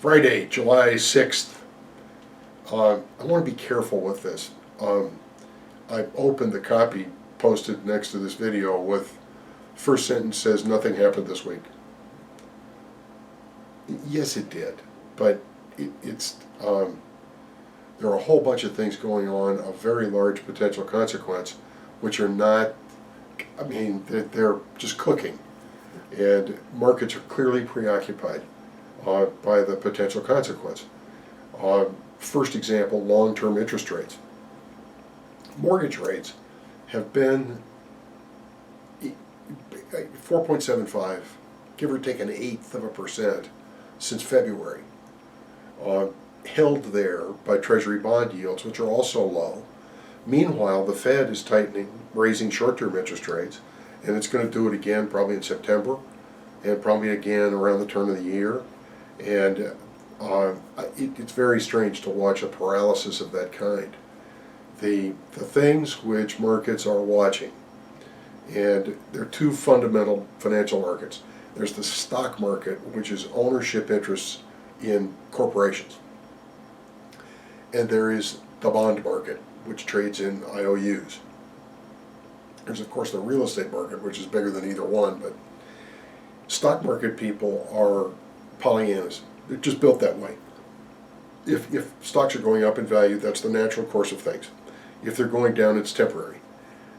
Friday, July 6th. I want to be careful with this. I opened the copy posted next to this video with first sentence says nothing happened this week. Yes, it did, but it's there are a whole bunch of things going on of very large potential consequence, which are not. I mean, they're just cooking, and markets are clearly preoccupied by the potential consequence. First example, long-term interest rates. Mortgage rates have been 4.75, give or take 1/8% since February, held there by Treasury bond yields, which are also low. Meanwhile, the Fed is tightening, raising short-term interest rates, and it's going to do it again probably in September, and probably again around the turn of the year. And it's very strange to watch a paralysis of that kind. The things which markets are watching, and there are two fundamental financial markets. There's the stock market, which is ownership interests in corporations. And there is the bond market, which trades in IOUs. There's, of course, the real estate market, which is bigger than either one, but stock market people are Pollyannas. They're just built that way. If stocks are going up in value, that's the natural course of things. If they're going down, it's temporary.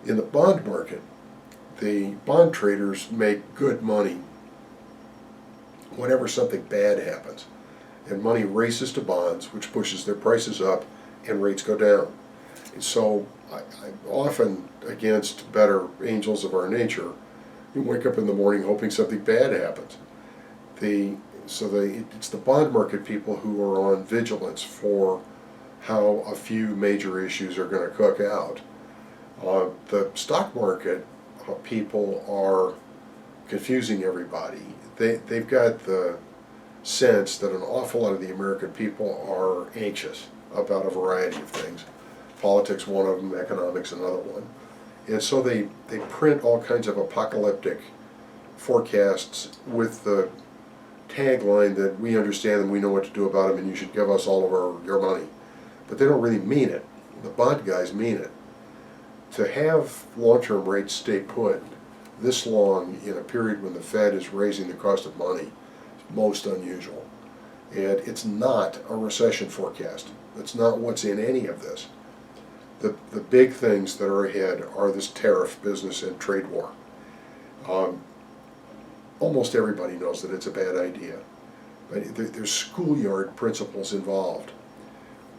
In the bond market, the bond traders make good money whenever something bad happens, and money races to bonds, which pushes their prices up and rates go down. And so I'm often against better angels of our nature. You wake up in the morning hoping something bad happens. It's the bond market people who are on vigilance for how a few major issues are going to cook out. The stock market people are confusing everybody. They've got the sense that an awful lot of the American people are anxious about a variety of things. Politics one of them, economics another one. And so they print all kinds of apocalyptic forecasts with the tagline that we understand them, we know what to do about them, and you should give us all of your money. But they don't really mean it. The bond guys mean it. To have long-term rates stay put this long in a period when the Fed is raising the cost of money is most unusual. And it's not a recession forecast. That's not what's in any of this. The big things that are ahead are this tariff business and trade war. Almost everybody knows that it's a bad idea. But there's schoolyard principles involved.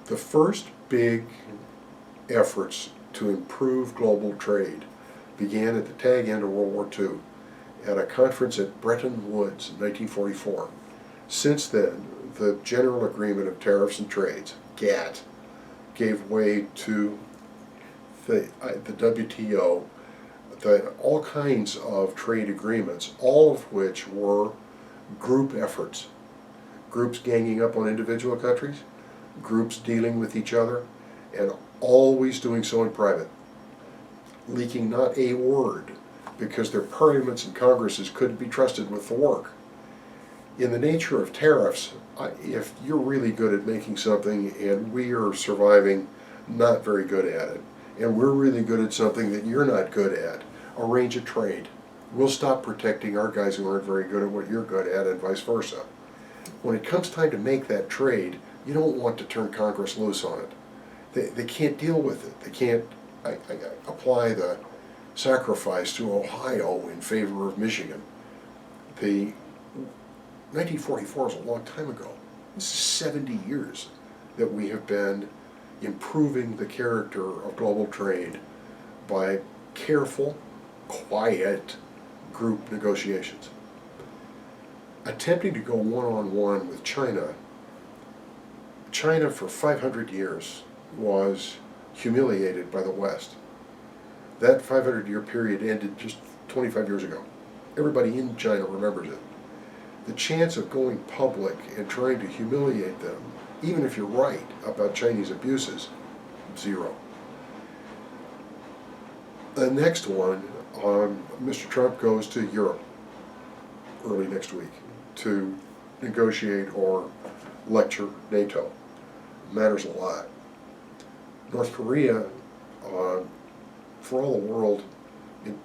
The first big efforts to improve global trade began at the tag end of World War II at a conference at Bretton Woods in 1944. Since then, the General Agreement of Tariffs and Trades, GATT, gave way to the WTO, all kinds of trade agreements, all of which were group efforts. Groups ganging up on individual countries, groups dealing with each other, and always doing so in private, leaking not a word, because their parliaments and congresses couldn't be trusted with the work. In the nature of tariffs, if you're really good at making something and we are surviving not very good at it, and we're really good at something that you're not good at, arrange a trade. We'll stop protecting our guys who aren't very good at what you're good at, and vice versa. When it comes time to make that trade, you don't want to turn Congress loose on it. They can't deal with it. They can't apply the sacrifice to Ohio in favor of Michigan. The 1944 is a long time ago. This is 70 years that we have been improving the character of global trade by careful, quiet group negotiations. Attempting to go one-on-one with China for 500 years was humiliated by the West. That 500-year period ended just 25 years ago. Everybody in China remembers it. The chance of going public and trying to humiliate them, even if you're right about Chinese abuses, zero. The next one, Mr. Trump goes to Europe early next week to negotiate or lecture NATO. Matters a lot. North Korea, for all the world,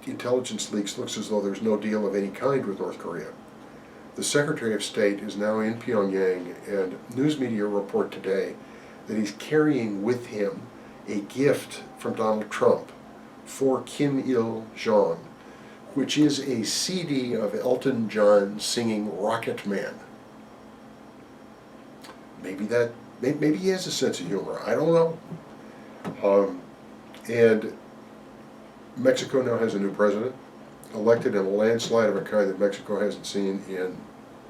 intelligence leaks looks as though there's no deal of any kind with North Korea. The Secretary of State is now in Pyongyang, and news media report today that he's carrying with him a gift from Donald Trump for Kim Il-jong, which is a CD of Elton John singing Rocket Man. Maybe he has a sense of humor. I don't know. And Mexico now has a new president, elected in a landslide of a kind that Mexico hasn't seen in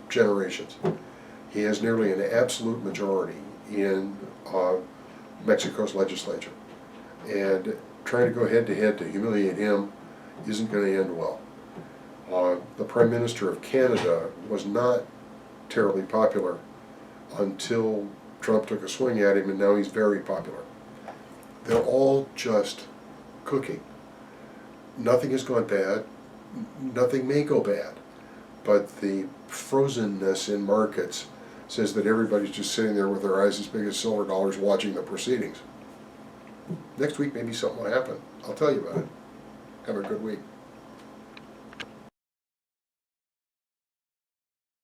generations. He has nearly an absolute majority in Mexico's legislature. And trying to go head-to-head to humiliate him isn't going to end well. The Prime Minister of Canada was not terribly popular until Trump took a swing at him, and now he's very popular. They're all just cooking. Nothing has gone bad. Nothing may go bad. But the frozenness in markets says that everybody's just sitting there with their eyes as big as silver dollars watching the proceedings. Next week maybe something will happen. I'll tell you about it. Have a good week.